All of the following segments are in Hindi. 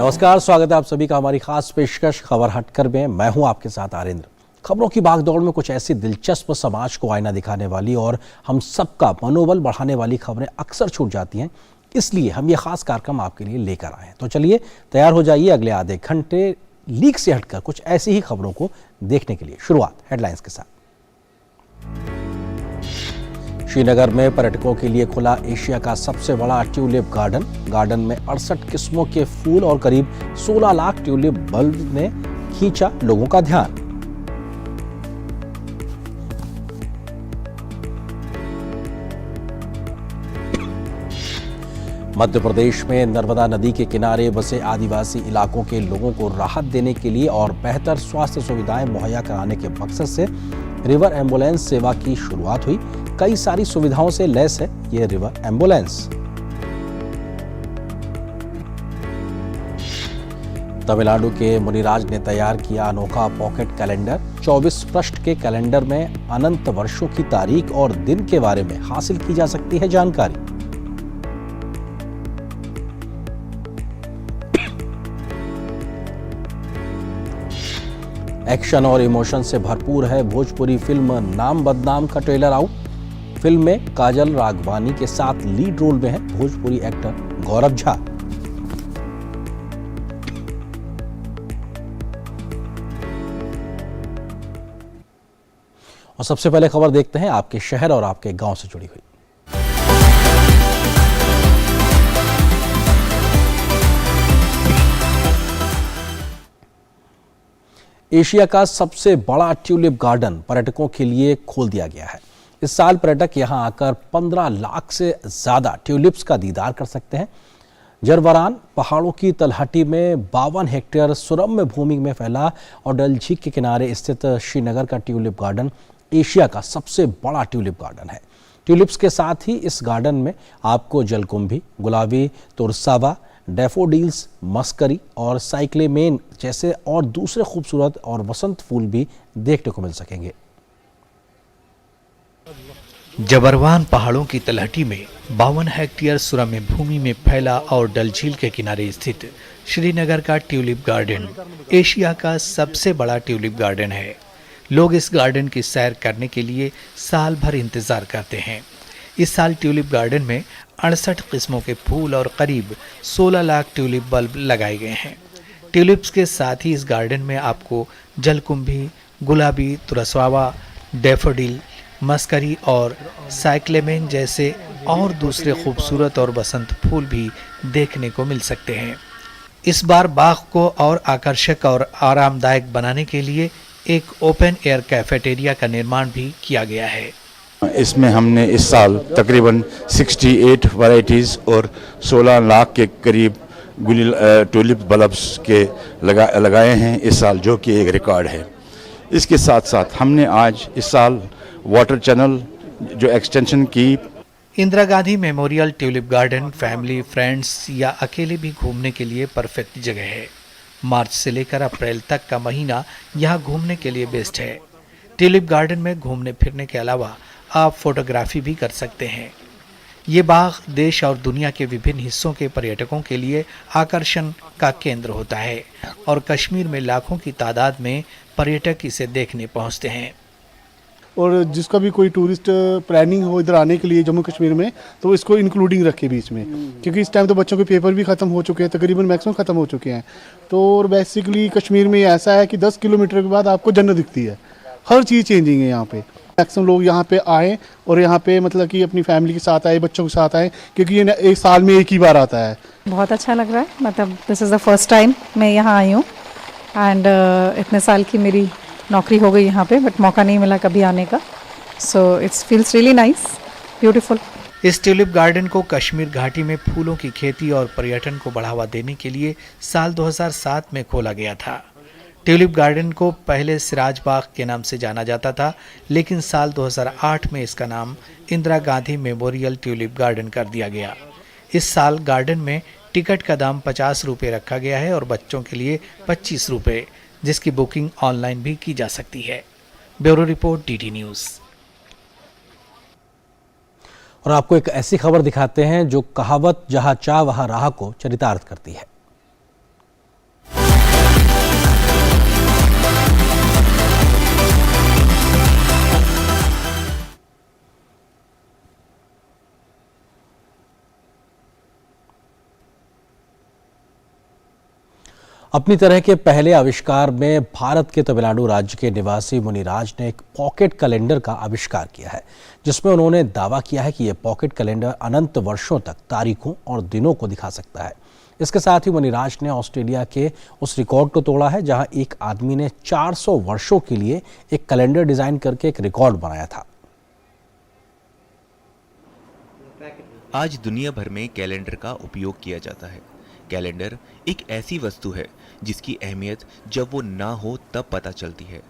नमस्कार, स्वागत है आप सभी का हमारी खास पेशकश खबर हटकर में। मैं हूं आपके साथ आरिंद्र। खबरों की भागदौड़ में कुछ ऐसी दिलचस्प, समाज को आईना दिखाने वाली और हम सबका मनोबल बढ़ाने वाली खबरें अक्सर छूट जाती हैं। इसलिए हम ये खास कार्यक्रम आपके लिए लेकर आए हैं। तो चलिए तैयार हो जाइए अगले आधे घंटे लीक से हटकर कुछ ऐसी ही खबरों को देखने के लिए। शुरुआत हेडलाइंस के साथ। श्रीनगर में पर्यटकों के लिए खुला एशिया का सबसे बड़ा ट्यूलिप गार्डन। गार्डन में 68 किस्मों के फूल और करीब 16 लाख ट्यूलिप बल्ब ने खींचा लोगों का ध्यान। मध्य प्रदेश में नर्मदा नदी के किनारे बसे आदिवासी इलाकों के लोगों को राहत देने के लिए और बेहतर स्वास्थ्य सुविधाएं मुहैया कराने के मकसद से रिवर एम्बुलेंस सेवा की शुरुआत हुई। कई सारी सुविधाओं से लैस है ये रिवर एम्बुलेंस। तमिलनाडु के मुनिराज ने तैयार किया अनोखा पॉकेट कैलेंडर। 24 पृष्ठ के कैलेंडर में अनंत वर्षों की तारीख और दिन के बारे में हासिल की जा सकती है जानकारी। एक्शन और इमोशन से भरपूर है भोजपुरी फिल्म नाम बदनाम का ट्रेलर आउट। फिल्म में काजल राघवानी के साथ लीड रोल में है भोजपुरी एक्टर गौरव झा। और सबसे पहले खबर देखते हैं आपके शहर और आपके गांव से जुड़ी हुई। एशिया का सबसे बड़ा ट्यूलिप गार्डन पर्यटकों के लिए खोल दिया गया है। इस साल पर्यटक यहां आकर 15 लाख से ज्यादा ट्यूलिप्स का दीदार कर सकते हैं। जरवरान पहाड़ों की तलहटी में 52 हेक्टेयर सुरम्य भूमि में फैला और डल झील के किनारे स्थित श्रीनगर का ट्यूलिप गार्डन एशिया का सबसे बड़ा ट्यूलिप गार्डन है। ट्यूलिप्स के साथ ही इस गार्डन में आपको जलकुंभी, गुलाबी तुरसावा, डैफोडिल्स, मस्करी और साइक्लेमेन जैसे और दूसरे खूबसूरत और वसंत फूल भी देखने को मिल सकेंगे। जबरवान पहाड़ों की तलहटी में 52 हेक्टेयर सुरम्य भूमि में फैला और डल झील के किनारे स्थित श्रीनगर का ट्यूलिप गार्डन एशिया का सबसे बड़ा ट्यूलिप गार्डन है। लोग इस गार्डन की सैर करने के लिए साल भर इंतजार करते हैं। इस साल ट्यूलिप गार्डन में 68 किस्मों के फूल और करीब 16 लाख ट्यूलिप बल्ब लगाए गए हैं। ट्यूलिप्स के साथ ही इस गार्डन में आपको जलकुंभी, गुलाबी तुरसावा, डैफोडिल, मस्करी और साइक्लेमेन जैसे और दूसरे खूबसूरत और बसंत फूल भी देखने को मिल सकते हैं। इस बार बाग को और आकर्षक और आरामदायक बनाने के लिए एक ओपन एयर कैफेटेरिया का निर्माण भी किया गया है। इसमें हमने इस साल तकरीबन 68 वैरायटीज़ और 16 लाख के करीब ट्यूलिप बल्ब्स के लगाए हैं इस साल, जो कि एक रिकॉर्ड है। इसके साथ साथ हमने आज इस साल वाटर चैनल जो एक्सटेंशन की। Indira Gandhi memorial tulip garden family, friends या अकेले भी घूमने के लिए परफेक्ट जगह है। मार्च से लेकर अप्रैल तक का महीना यहाँ घूमने के लिए बेस्ट है। ट्यूलिप गार्डन में घूमने फिरने के अलावा आप फोटोग्राफी भी कर सकते हैं। ये बाग देश और दुनिया के विभिन्न हिस्सों के पर्यटकों के लिए आकर्षण का केंद्र होता है और कश्मीर में लाखों की तादाद में पर्यटक इसे देखने पहुंचते हैं। और जिसका भी कोई टूरिस्ट प्लानिंग हो इधर आने के लिए जम्मू कश्मीर में, तो इसको इंक्लूडिंग रखे बीच में, क्योंकि इस टाइम तो बच्चों के पेपर भी ख़त्म हो चुके हैं, तकरीबन मैक्सिमम ख़त्म हो चुके हैं। तो और बेसिकली कश्मीर में ऐसा है कि 10 किलोमीटर के बाद आपको जन्नत दिखती है। हर चीज़ चेंजिंग है यहाँ पे। मैक्सिमम लोग यहाँ पे आए और यहाँ पे मतलब कि अपनी फैमिली के साथ आए, बच्चों के साथ आए, क्योंकि ये एक साल में एक ही बार आता है। बहुत अच्छा लग रहा है। मतलब this is the first time मैं यहाँ आई हूँ एंड इतने साल की मेरी नौकरी हो गई यहाँ पे, बट मौका नहीं मिला कभी आने का। So it's feels really nice, beautiful. इस ट्यूलिप गार्डन को कश्मीर घाटी में फूलों की खेती और पर्यटन को बढ़ावा देने के लिए साल 2007 में खोला गया था। ट्यूलिप गार्डन को पहले सिराज बाग के नाम से जाना जाता था, लेकिन साल 2008 में इसका नाम Indira Gandhi memorial tulip garden कर दिया गया। इस साल गार्डन में टिकट का दाम 50 रुपये रखा गया है और बच्चों के लिए 25 रुपये, जिसकी बुकिंग ऑनलाइन भी की जा सकती है। Bureau report, DD news. और आपको एक ऐसी खबर दिखाते हैं जो कहावत जहां चाह वहां राह को चरितार्थ करती है। अपनी तरह के पहले आविष्कार में भारत के तमिलनाडु राज्य के निवासी मुनिराज ने एक पॉकेट कैलेंडर का आविष्कार किया है, जिसमें उन्होंने दावा किया है कि यह पॉकेट कैलेंडर अनंत वर्षों तक तारीखों और दिनों को दिखा सकता है। इसके साथ ही मुनिराज ने ऑस्ट्रेलिया के उस रिकॉर्ड को तोड़ा है जहां एक आदमी ने 400 वर्षों के लिए एक कैलेंडर डिजाइन करके एक रिकॉर्ड बनाया था। आज दुनिया भर में कैलेंडर का उपयोग किया जाता है। कैलेंडर एक ऐसी वस्तु है जिसकी अहमियत जब वो ना हो तब पता चलती है।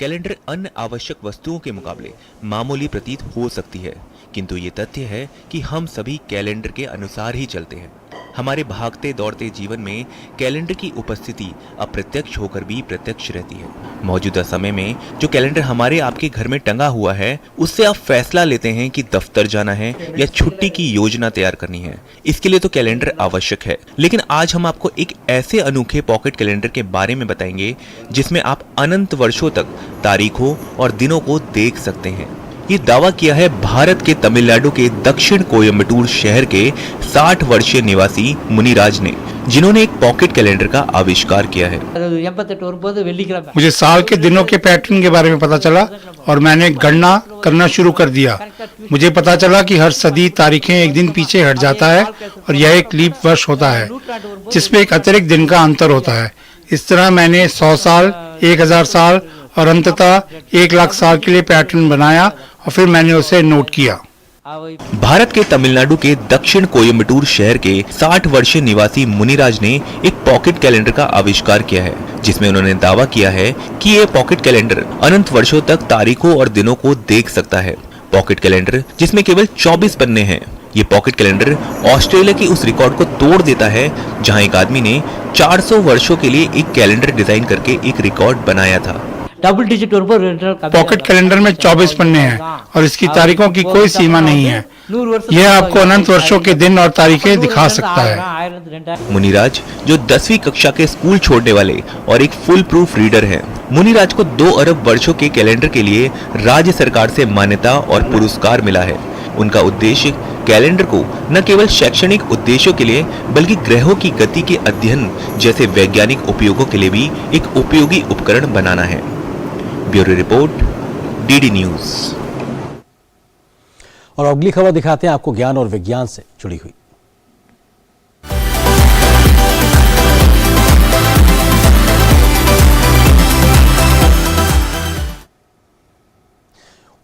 कैलेंडर अन्य आवश्यक वस्तुओं के मुकाबले मामूली प्रतीत हो सकती है, किंतु ये तथ्य है कि हम सभी कैलेंडर के अनुसार ही चलते हैं। हमारे भागते दौड़ते जीवन में कैलेंडर की उपस्थिति अप्रत्यक्ष होकर भी प्रत्यक्ष रहती है। मौजूदा समय में जो कैलेंडर हमारे आपके घर में टंगा हुआ है, उससे आप फैसला लेते हैं कि दफ्तर जाना है या छुट्टी की योजना तैयार करनी है। इसके लिए तो कैलेंडर आवश्यक है, लेकिन आज हम आपको एक ऐसे अनोखे पॉकेट कैलेंडर के बारे में बताएंगे जिसमें आप अनंत वर्षों तक तारीखों और दिनों को देख सकते हैं। ये दावा किया है भारत के तमिलनाडु के दक्षिण कोयम्बटूर शहर के 60 वर्षीय निवासी मुनिराज ने, जिन्होंने एक पॉकेट कैलेंडर का आविष्कार किया है। मुझे साल के दिनों के पैटर्न के बारे में पता चला और मैंने गणना करना शुरू कर दिया। मुझे पता चला कि हर सदी तारीखें एक दिन पीछे हट जाता है और यह एक लीप वर्ष होता है जिसमें एक अतिरिक्त दिन का अंतर होता है। इस तरह मैंने 100 साल, 1000 साल और अंततः 1 लाख साल के लिए पैटर्न बनाया और फिर मैंने उसे नोट किया। भारत के तमिलनाडु के दक्षिण कोयम्बटूर शहर के 60 वर्षीय निवासी मुनिराज ने एक पॉकेट कैलेंडर का आविष्कार किया है, जिसमें उन्होंने दावा किया है कि यह पॉकेट कैलेंडर अनंत वर्षों तक तारीखों और दिनों को देख सकता है। पॉकेट कैलेंडर जिसमें केवल 24 पन्ने हैं। ये पॉकेट कैलेंडर ऑस्ट्रेलिया के उस रिकॉर्ड को तोड़ देता है जहां एक आदमी ने 400 वर्षों के लिए एक कैलेंडर डिजाइन करके एक रिकॉर्ड बनाया था। पॉकेट कैलेंडर में 24 पन्ने हैं और इसकी तारीखों की कोई सीमा नहीं है। यह आपको अनंत वर्षों के दिन और तारीखें दिखा सकता है। मुनिराज जो 10वीं कक्षा के स्कूल छोड़ने वाले और एक फुल प्रूफ रीडर हैं। मुनिराज को 2 अरब वर्षों के कैलेंडर के लिए राज्य सरकार से मान्यता और पुरस्कार मिला है। उनका उद्देश्य कैलेंडर को न केवल शैक्षणिक उद्देश्यों के लिए बल्कि ग्रहों की गति के अध्ययन जैसे वैज्ञानिक उपयोगों के लिए भी एक उपयोगी उपकरण बनाना है। Bureau report, DD news. और अगली खबर दिखाते हैं आपको ज्ञान और विज्ञान से जुड़ी हुई।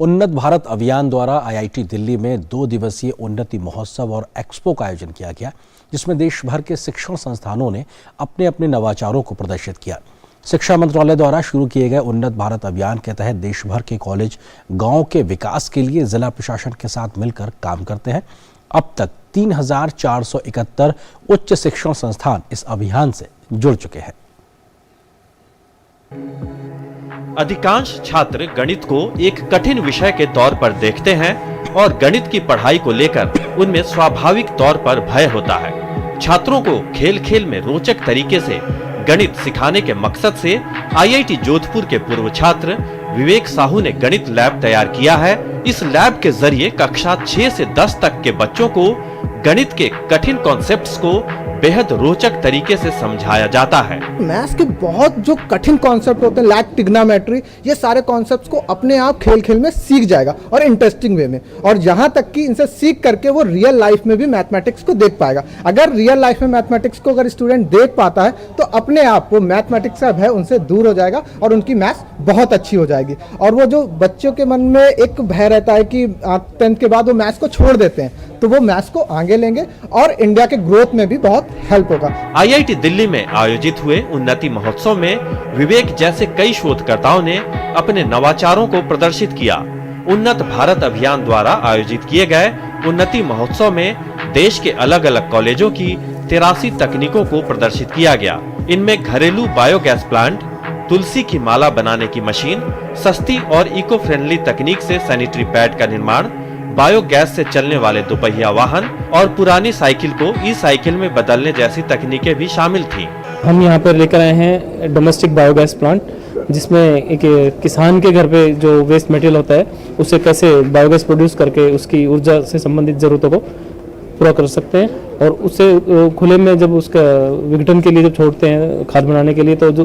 उन्नत भारत अभियान द्वारा आईआईटी दिल्ली में 2 दिवसीय उन्नति महोत्सव और एक्सपो का आयोजन किया गया, जिसमें देश भर के शिक्षण संस्थानों ने अपने अपने नवाचारों को प्रदर्शित किया। शिक्षा मंत्रालय द्वारा शुरू किए गए उन्नत भारत अभियान के तहत देश भर के कॉलेज गांव के विकास के लिए जिला प्रशासन के साथ मिलकर काम करते हैं। अब तक 3471 उच्च शिक्षण संस्थान इस अभियान से जुड़ चुके हैं। अधिकांश छात्र गणित को एक कठिन विषय के तौर पर देखते हैं और गणित की पढ़ाई को लेकर उनमें स्वाभाविक तौर पर भय होता है। छात्रों को खेल खेल में रोचक तरीके से गणित सिखाने के मकसद से आईआईटी जोधपुर के पूर्व छात्र विवेक साहू ने गणित लैब तैयार किया है। इस लैब के जरिए कक्षा 6 से 10 तक के बच्चों को गणित के कठिन कॉन्सेप्ट्स को बेहद रोचक तरीके से समझाया जाता है। मैथ्स के बहुत जो कठिन कॉन्सेप्ट होते हैं, लाइक ट्रिग्नोमेट्री, ये सारे कॉन्सेप्ट्स को अपने आप खेल खेल में सीख जाएगा और इंटरेस्टिंग वे में, और यहाँ तक कि इनसे सीख करके वो रियल लाइफ में भी मैथमेटिक्स को देख पाएगा। अगर रियल लाइफ में मैथमेटिक्स को अगर स्टूडेंट देख पाता है तो अपने आप वो मैथमेटिक्स का भय उनसे दूर हो जाएगा और उनकी मैथ्स बहुत अच्छी हो जाएगी। और वो जो बच्चों के मन में एक भय रहता है कि 10th के बाद वो मैथ्स को छोड़ देते हैं, तो वो मैथ्स को आगे लेंगे और इंडिया के ग्रोथ में भी बहुत हेल्प होगा। आईआईटी दिल्ली में आयोजित हुए उन्नति महोत्सव में विवेक जैसे कई शोधकर्ताओं ने अपने नवाचारों को प्रदर्शित किया। उन्नत भारत अभियान द्वारा आयोजित किए गए उन्नति महोत्सव में देश के अलग अलग कॉलेजों की 83 तकनीकों को प्रदर्शित किया गया। इनमें घरेलू बायोगैस प्लांट, तुलसी की माला बनाने की मशीन, सस्ती और इको फ्रेंडली तकनीक से सैनिटरी पैड का निर्माण, बायोगैस से चलने वाले दोपहिया वाहन और पुरानी साइकिल को ई साइकिल में बदलने जैसी तकनीकें भी शामिल थीं। हम यहाँ पर लेकर आए हैं डोमेस्टिक बायोगैस प्लांट, जिसमें एक किसान के घर पे जो वेस्ट मटेरियल होता है उससे कैसे बायोगैस प्रोड्यूस करके उसकी ऊर्जा से संबंधित ज़रूरतों को पूरा कर सकते हैं। और उससे खुले में जब उसका विघटन के लिए जब छोड़ते हैं खाद बनाने के लिए, तो जो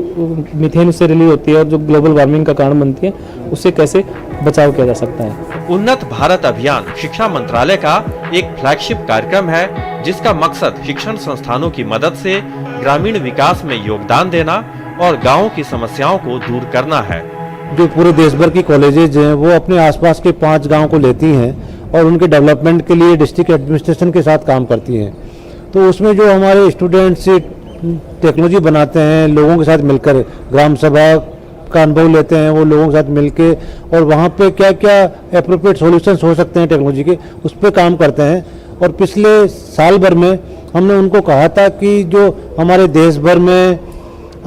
मीथेन उससे रिलीज होती है और जो ग्लोबल वार्मिंग का कारण बनती है, उससे कैसे बचाव किया जा सकता है। उन्नत भारत अभियान शिक्षा मंत्रालय का एक फ्लैगशिप कार्यक्रम है, जिसका मकसद शिक्षण संस्थानों की मदद से ग्रामीण विकास में योगदान देना और गाँव की समस्याओं को दूर करना है। जो पूरे देश भर की कॉलेजेज हैं वो अपने आसपास के 5 गांव को लेती हैं और उनके डेवलपमेंट के लिए डिस्ट्रिक्ट एडमिनिस्ट्रेशन के साथ काम करती हैं। तो उसमें जो हमारे स्टूडेंट्स टेक्नोलॉजी बनाते हैं, लोगों के साथ मिलकर ग्राम सभा का अनुभव लेते हैं, वो लोगों के साथ मिलके, और वहाँ पे क्या क्या एप्रोप्रिएट सॉल्यूशंस हो सकते हैं टेक्नोलॉजी के, उस पर काम करते हैं। और पिछले साल भर में हमने उनको कहा था कि जो हमारे देश भर में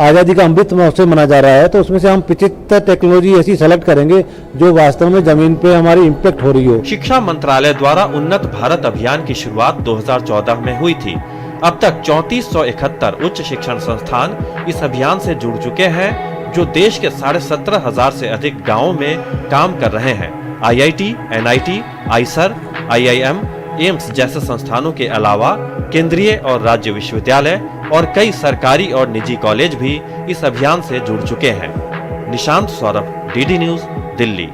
आज़ादी का अमृत महोत्सव मनाया जा रहा है, तो उसमें से हम 75 टेक्नोलॉजी ऐसी सेलेक्ट करेंगे जो वास्तव में जमीन पे हमारी इम्पैक्ट हो रही हो। शिक्षा मंत्रालय द्वारा उन्नत भारत अभियान की शुरुआत 2014 में हुई थी। अब तक 3471 उच्च शिक्षण संस्थान इस अभियान से जुड़ चुके हैं, जो देश के 17,500 से अधिक गाँवों में काम कर रहे हैं। IIT, NIT, Eicher, IIM, AIIMS जैसे संस्थानों के अलावा केंद्रीय और राज्य विश्वविद्यालय और कई सरकारी और निजी कॉलेज भी इस अभियान से जुड़ चुके हैं। Nishant Saurabh, DD news, Delhi.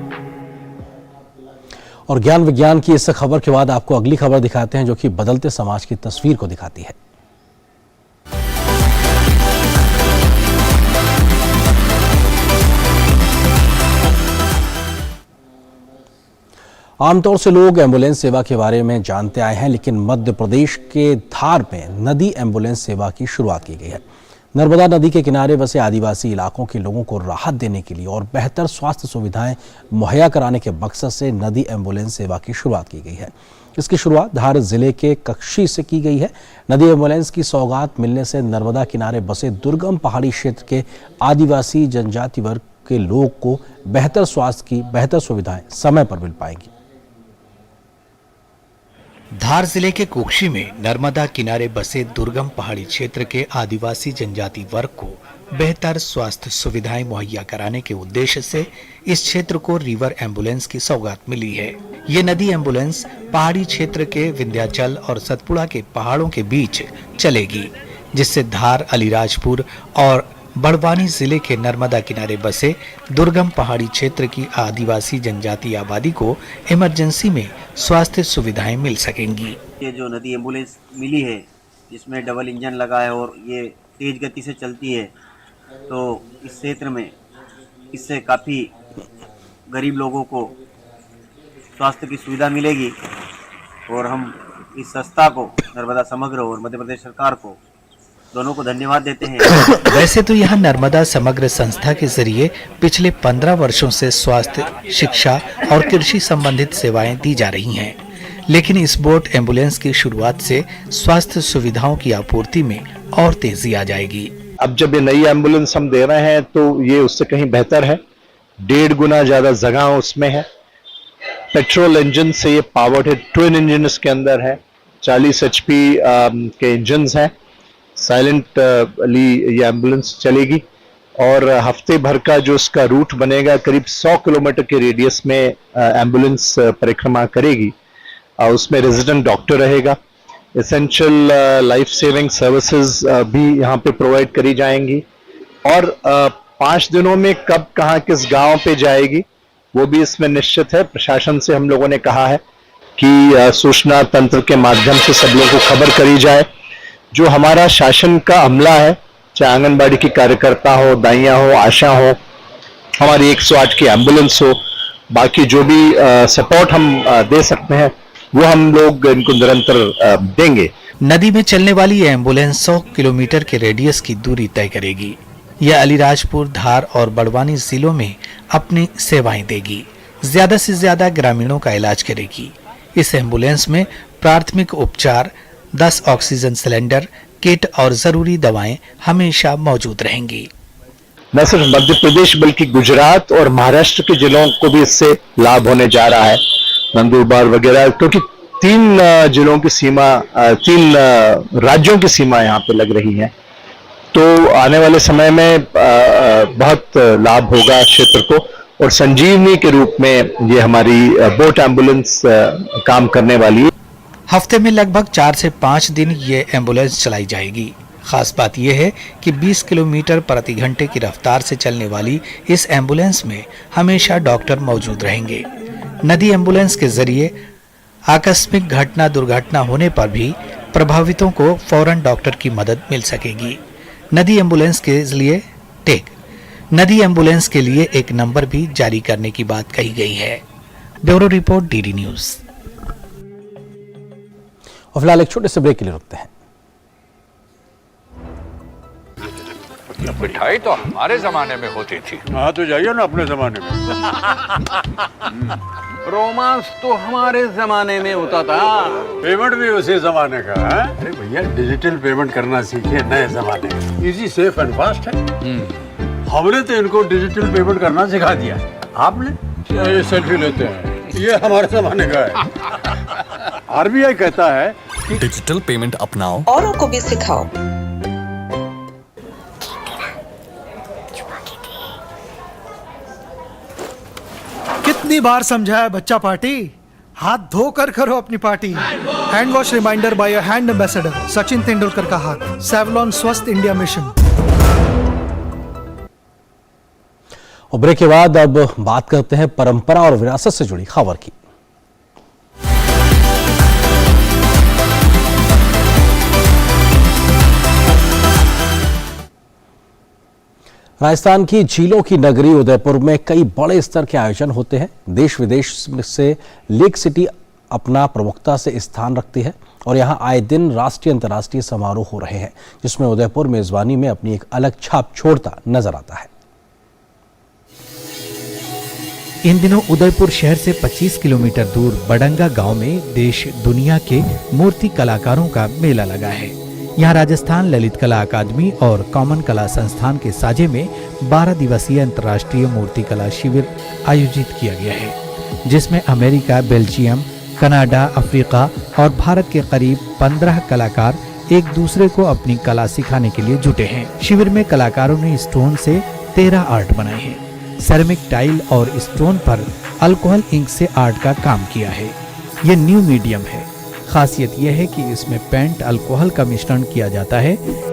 और ज्ञान विज्ञान की इस खबर के बाद आपको अगली खबर दिखाते हैं, जो कि बदलते समाज की तस्वीर को दिखाती है। आमतौर से लोग एम्बुलेंस सेवा के बारे में जानते आए हैं, लेकिन मध्य प्रदेश के धार में नदी एम्बुलेंस सेवा की शुरुआत की गई है। नर्मदा नदी के किनारे बसे आदिवासी इलाकों के लोगों को राहत देने के लिए और बेहतर स्वास्थ्य सुविधाएं मुहैया कराने के मकसद से नदी एम्बुलेंस सेवा की शुरुआत की गई है। इसकी शुरुआत धार जिले के कक्षी से की गई है। नदी एम्बुलेंस की सौगात मिलने से नर्मदा किनारे बसे दुर्गम पहाड़ी क्षेत्र के आदिवासी जनजाति वर्ग के लोग को बेहतर स्वास्थ्य की बेहतर सुविधाएं समय पर मिल पाएंगी। धार जिले के कोक्षी में नर्मदा किनारे बसे दुर्गम पहाड़ी क्षेत्र के आदिवासी जनजाति वर्ग को बेहतर स्वास्थ्य सुविधाएं मुहैया कराने के उद्देश्य से इस क्षेत्र को रिवर एम्बुलेंस की सौगात मिली है। ये नदी एम्बुलेंस पहाड़ी क्षेत्र के विंध्याचल और सतपुड़ा के पहाड़ों के बीच चलेगी, जिससे धार, अलीराजपुर और बड़वानी जिले के नर्मदा किनारे बसे दुर्गम पहाड़ी क्षेत्र की आदिवासी जनजाति आबादी को इमरजेंसी में स्वास्थ्य सुविधाएं मिल सकेंगी। ये जो नदी एम्बुलेंस मिली है, जिसमें डबल इंजन लगा है और ये तेज गति से चलती है, तो इस क्षेत्र में इससे काफ़ी गरीब लोगों को स्वास्थ्य की सुविधा मिलेगी और हम इस संस्था को, नर्मदा समग्र और मध्य प्रदेश सरकार को, दोनों को धन्यवाद देते हैं। वैसे तो यहाँ नर्मदा समग्र संस्था के जरिए पिछले 15 वर्षों से स्वास्थ्य, शिक्षा और कृषि संबंधित सेवाएं दी जा रही हैं, लेकिन इस बोट एम्बुलेंस की शुरुआत से स्वास्थ्य सुविधाओं की आपूर्ति में और तेजी आ जाएगी। अब जब ये नई एम्बुलेंस हम दे रहे हैं तो ये उससे कहीं बेहतर है, 1.5 गुना ज्यादा जगह उसमें है। पेट्रोल इंजन से ये पावर्ड है, ट्विन इंजन इसके अंदर है, 40 HP के इंजन हैं। साइलेंटली ये एम्बुलेंस चलेगी और हफ्ते भर का जो इसका रूट बनेगा, करीब 100 किलोमीटर के रेडियस में एम्बुलेंस परिक्रमा करेगी। उसमें रेजिडेंट डॉक्टर रहेगा, एसेंशियल लाइफ सेविंग सर्विसेज भी यहाँ पे प्रोवाइड करी जाएंगी और 5 दिनों में कब कहाँ किस गांव पे जाएगी वो भी इसमें निश्चित है। प्रशासन से हम लोगों ने कहा है कि सूचना तंत्र के माध्यम से सब लोगों को खबर करी जाए। जो हमारा शासन का अमला है, चाहे आंगनबाड़ी की कार्यकर्ता हो, दाइयाँ हो, आशा हो, हमारी 108 की एम्बुलेंस हो, बाकी जो भी सपोर्ट हम दे सकते हैं वो हम लोग इनको निरंतर देंगे। नदी में चलने वाली ये एम्बुलेंस 100 किलोमीटर के रेडियस की दूरी तय करेगी। यह अलीराजपुर, धार और बड़वानी जिलों में अपनी सेवाएं देगी। ज्यादा से ज्यादा ग्रामीणों का इलाज करेगी। इस एम्बुलेंस में प्राथमिक उपचार, 10 ऑक्सीजन सिलेंडर, किट और जरूरी दवाएं हमेशा मौजूद रहेंगी। न सिर्फ मध्य प्रदेश बल्कि गुजरात और महाराष्ट्र के जिलों को भी इससे लाभ होने जा रहा है, नंदुरबार वगैरह, क्योंकि 3 जिलों की सीमा, 3 राज्यों की सीमा यहाँ पे लग रही है। तो आने वाले समय में बहुत लाभ होगा क्षेत्र को और संजीवनी के रूप में ये हमारी बोट एम्बुलेंस काम करने वाली है। हफ्ते में लगभग 4 से 5 दिन ये एम्बुलेंस चलाई जाएगी। खास बात यह है कि 20 किलोमीटर प्रति घंटे की रफ्तार से चलने वाली इस एम्बुलेंस में हमेशा डॉक्टर मौजूद रहेंगे। नदी एम्बुलेंस के जरिए आकस्मिक घटना दुर्घटना होने पर भी प्रभावितों को फौरन डॉक्टर की मदद मिल सकेगी। नदी एम्बुलेंस के लिए एक नंबर भी जारी करने की बात कही गई है। Bureau report, DD news. और फिलहाल एक छोटे से ब्रेक के लिए रुकते हैं। मिठाई तो हमारे जमाने में होती थी। हाँ तो जाइए ना अपने जमाने में। रोमांस तो हमारे जमाने में होता था। पेमेंट भी उसी जमाने का है। अरे भैया डिजिटल पेमेंट करना सीखे नए जमाने में। इजी, सेफ एंड फास्ट है। हमने तो इनको डिजिटल पेमेंट करना सिखा दिया। आपने ये सेल्फी लेते हैं, ये हमारे जमाने का है। आरबीआई कहता है कि डिजिटल पेमेंट अपनाओ, औरों को भी सिखाओ। कितनी बार समझाया बच्चा पार्टी, हाथ धोकर करो अपनी party. Hand wash reminder by your hand ambassador Sachin Tendulkar का हाथ। सेवलॉन स्वस्थ इंडिया मिशन। और ब्रेक के बाद अब बात करते हैं परंपरा और विरासत से जुड़ी खबर की। राजस्थान की झीलों की नगरी उदयपुर में कई बड़े स्तर के आयोजन होते हैं। देश विदेश से लेक सिटी अपना प्रमुखता से स्थान रखती है और यहां आए दिन राष्ट्रीय अंतर्राष्ट्रीय समारोह हो रहे हैं, जिसमें उदयपुर मेजबानी में अपनी एक अलग छाप छोड़ता नजर आता है। इन दिनों उदयपुर शहर से 25 किलोमीटर दूर बडंगा गांव में देश दुनिया के मूर्ति कलाकारों का मेला लगा है। यहाँ राजस्थान ललित कला अकादमी और कॉमन कला संस्थान के साझे में 12 दिवसीय अंतर्राष्ट्रीय मूर्ति कला शिविर आयोजित किया गया है, जिसमें अमेरिका, बेल्जियम, कनाडा, अफ्रीका और भारत के करीब 15 कलाकार एक दूसरे को अपनी कला सिखाने के लिए जुटे हैं। शिविर में कलाकारों ने स्टोन से 13 आर्ट बनाए हैं। सेरेमिक टाइल और स्टोन पर अल्कोहल इंक से आर्ट का काम किया है। ये न्यू मीडियम है। खासियत यह है कि इसमें पेंट अल्कोहल का मिश्रण किया जाता है।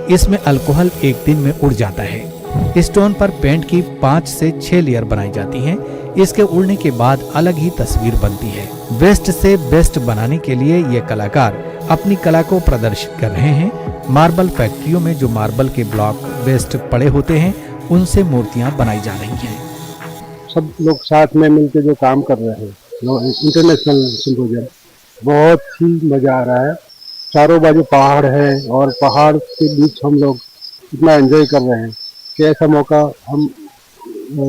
इसमें अल्कोहल एक दिन में उड़ जाता है। स्टोन पर पेंट की 5 से 6 लेयर बनाई जाती हैं। इसके उड़ने के बाद अलग ही तस्वीर बनती है। वेस्ट से बेस्ट बनाने के लिए ये कलाकार अपनी कला को प्रदर्शित कर रहे हैं। मार्बल फैक्ट्रियों में जो मार्बल के ब्लॉक वेस्ट पड़े होते हैं, उनसे मूर्तियां बनाई जा रही हैं। सब लोग साथ में मिलकर जो काम कर रहे हैं, इंटरनेशनल सिम्पोजियम, बहुत ही मजा आ रहा है। चारों बाजू पहाड़ है और पहाड़ के बीच हम लोग इतना एंजॉय कर रहे हैं कि ऐसा मौका हम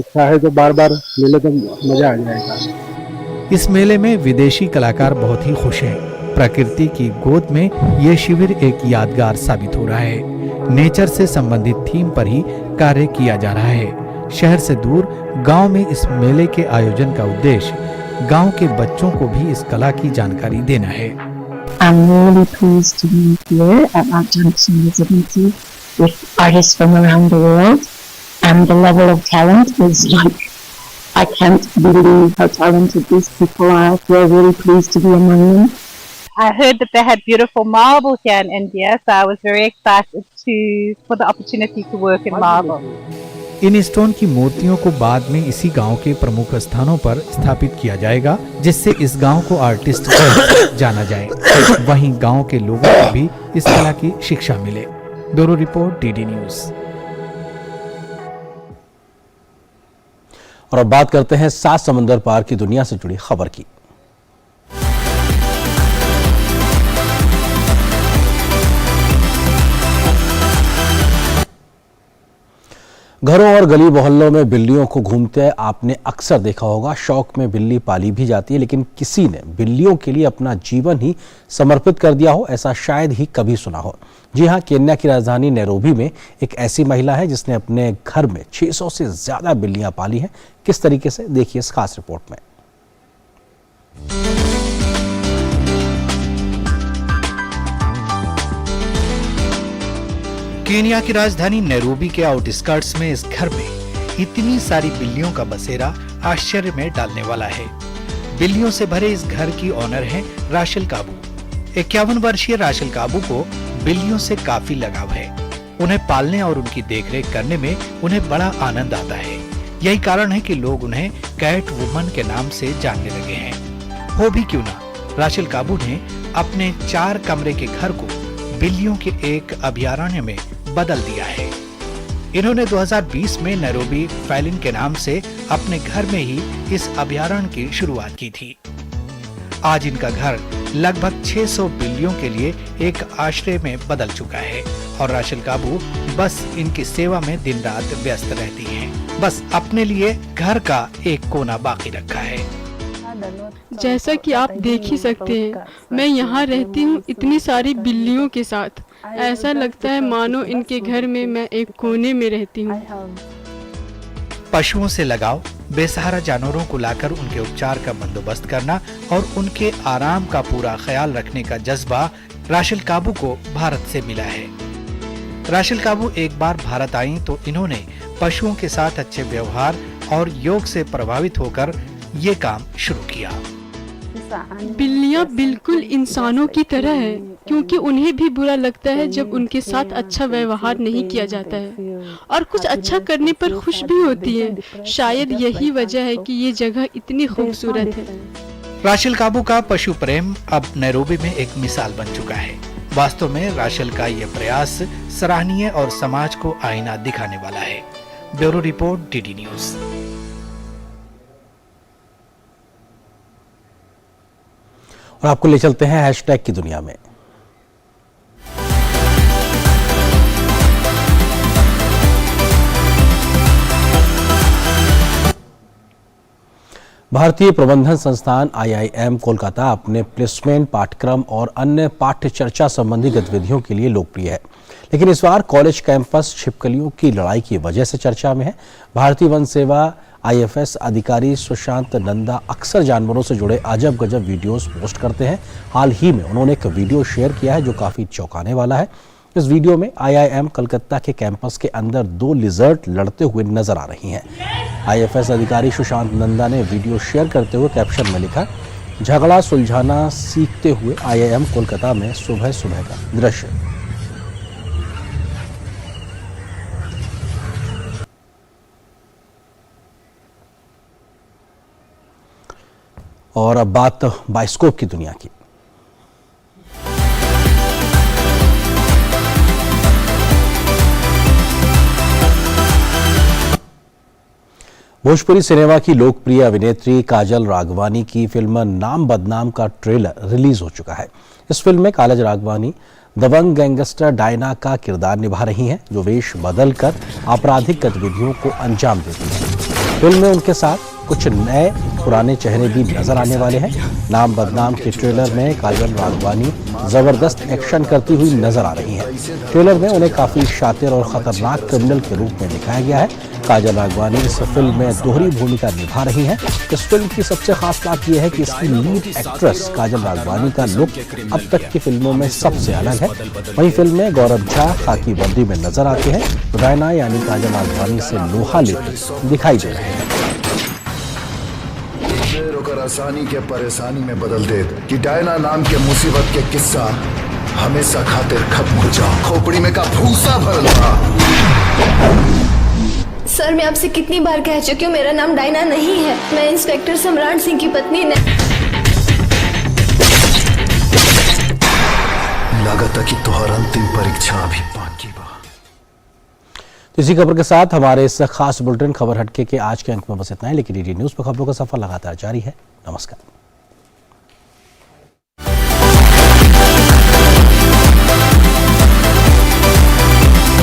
चाहे तो बार बार मिले तो मजा आ जाएगा। इस मेले में विदेशी कलाकार बहुत ही खुश हैं। प्रकृति की गोद में ये शिविर एक यादगार साबित हो रहा है। नेचर से संबंधित थीम पर ही कार्य किया जा रहा है। शहर से दूर गांव में इस मेले के आयोजन का उद्देश्य गांव के बच्चों को भी इस कला की जानकारी देना है। I'm really pleased to be here at Art Junction Residency with artists from around the world, and the level of talent is like, I can't believe how talented these people are. We're really pleased to be among them. I heard that they had beautiful marble here in India, so I was very excited for the opportunity to work in marble. In stone की मूर्तियों को बाद में इसी गांव के प्रमुख स्थानों पर स्थापित किया जाएगा, जिससे इस गांव को आर्टिस्ट जाना जाए। वहीं गांव के लोगों को भी इस कला की शिक्षा मिले। Bureau report, DD news. और अब बात करते हैं 7 समंदर पार की दुनिया से जुड़ी खबर की। घरों और गली मोहल्लों में बिल्लियों को घूमते आपने अक्सर देखा होगा। शौक में बिल्ली पाली भी जाती है, लेकिन किसी ने बिल्लियों के लिए अपना जीवन ही समर्पित कर दिया हो, ऐसा शायद ही कभी सुना हो। जी हाँ, केन्या की राजधानी नैरोबी में एक ऐसी महिला है जिसने अपने घर में 600 से ज्यादा बिल्लियां पाली हैं। किस तरीके से, देखिए इस खास रिपोर्ट में। केन्या की राजधानी नैरोबी के आउटस्कर्ट्स में इस घर में इतनी सारी बिल्लियों का बसेरा आश्चर्य में डालने वाला है। बिल्लियों से भरे इस घर की ओनर हैं राशेल काबू। 51 वर्षीय राशेल काबू को बिल्लियों से काफी लगाव है। उन्हें पालने और उनकी देखरेख करने में उन्हें बड़ा आनंद आता है। यही कारण है कि लोग उन्हें कैट वुमन के नाम से जानने लगे हैं। हो भी क्यों ना, राशेल काबू ने अपने 4 कमरे के घर को बिल्लियों के एक अभयारण्य में बदल दिया है। इन्होंने 2020 में नैरोबी फैलिन के नाम से अपने घर में ही इस अभयारण्य की शुरुआत की थी। आज इनका घर लगभग 600 बिल्लियों के लिए एक आश्रय में बदल चुका है और राशेल काबू बस इनकी सेवा में दिन रात व्यस्त रहती हैं। बस अपने लिए घर का एक कोना बाकी रखा है। जैसा कि आप देख ही सकते हैं, मैं यहाँ रहती हूँ इतनी सारी बिल्लियों के साथ। ऐसा लगता है मानो इनके घर में मैं एक कोने में रहती हूँ। पशुओं से लगाव, बेसहारा जानवरों को लाकर उनके उपचार का बंदोबस्त करना और उनके आराम का पूरा ख्याल रखने का जज्बा राशेल काबू को भारत से मिला है। राशेल काबू एक बार भारत आई तो इन्होंने पशुओं के साथ अच्छे व्यवहार और योग से प्रभावित होकर ये काम शुरू किया। बिल्लियाँ बिल्कुल इंसानों की तरह है, क्योंकि उन्हें भी बुरा लगता है जब उनके साथ अच्छा व्यवहार नहीं किया जाता है और कुछ अच्छा करने पर खुश भी होती है। शायद यही वजह है कि ये जगह इतनी खूबसूरत है। राशेल काबू का पशु प्रेम अब नैरोबी में एक मिसाल बन चुका है। वास्तव में राशेल का ये प्रयास सराहनीय और समाज को आईना दिखाने वाला है। Bureau report, DD news. और आपको ले चलते हैं हैशटैग की दुनिया में। भारतीय प्रबंधन संस्थान IIM कोलकाता अपने प्लेसमेंट पाठ्यक्रम और अन्य पाठ्य चर्चा संबंधी गतिविधियों के लिए लोकप्रिय है, लेकिन इस बार कॉलेज कैंपस छिपकलियों की लड़ाई की वजह से चर्चा में है। भारतीय वन सेवा IFS अधिकारी सुशांत नंदा अक्सर जानवरों से जुड़े अजब गजब वीडियोस पोस्ट करते हैं। हाल ही में उन्होंने एक वीडियो शेयर किया है जो काफी चौंकाने वाला है। इस वीडियो में IIM कलकत्ता के कैंपस के अंदर 2 लिजर्ड लड़ते हुए नजर आ रही हैं। IFS अधिकारी सुशांत नंदा ने वीडियो शेयर करते हुए कैप्शन में लिखा, झगड़ा सुलझाना सीखते हुए IIM कोलकाता में सुबह सुबह का दृश्य। और अब बात बायोस्कोप की दुनिया की। भोजपुरी सिनेमा की लोकप्रिय अभिनेत्री काजल राघवानी की फिल्म नाम बदनाम का ट्रेलर रिलीज हो चुका है। इस फिल्म में काजल राघवानी दबंग गैंगस्टर डायना का किरदार निभा रही हैं, जो वेश बदलकर आपराधिक गतिविधियों को अंजाम देती है। फिल्म में उनके साथ कुछ नए पुराने चेहरे भी नजर आने वाले हैं। नाम बदनाम के ट्रेलर में काजल राघवानी जबरदस्त एक्शन करती हुई नजर आ रही हैं। ट्रेलर में उन्हें काफी शातिर और खतरनाक क्रिमिनल के रूप में दिखाया गया है। काजल राघवानी इस फिल्म में दोहरी भूमिका निभा रही हैं। इस फिल्म की सबसे खास बात यह है कि इसकी लीड एक्ट्रेस काजल राघवानी का लुक अब तक की फिल्मों में सबसे अलग है। वहीं फिल्म में गौरव झा खाकी वर्दी में नजर आते हैं, डायना यानी काजल राघवानी से लोहा लेते दिखाई दे रहे हैं। आसानी के परेशानी में बदल दे कि डायना नाम के मुसीबत के किस्सा हमेशा खातिर खत्म हो जाओ। खोपड़ी में का भूसा भरल बा। सर, मैं आपसे कितनी बार कह चुकी हूँ मेरा नाम डायना नहीं है। मैं इंस्पेक्टर सम्राट सिंह की पत्नी लागत की तुहार अंतिम परीक्षा अभी बाकी बा। इसी खबर के साथ हमारे इस खास बुलेटिन खबर हटके के आज के अंक में बस इतना है, लेकिन डीडी न्यूज पर खबरों का सफर लगातार जारी है। नमस्कार।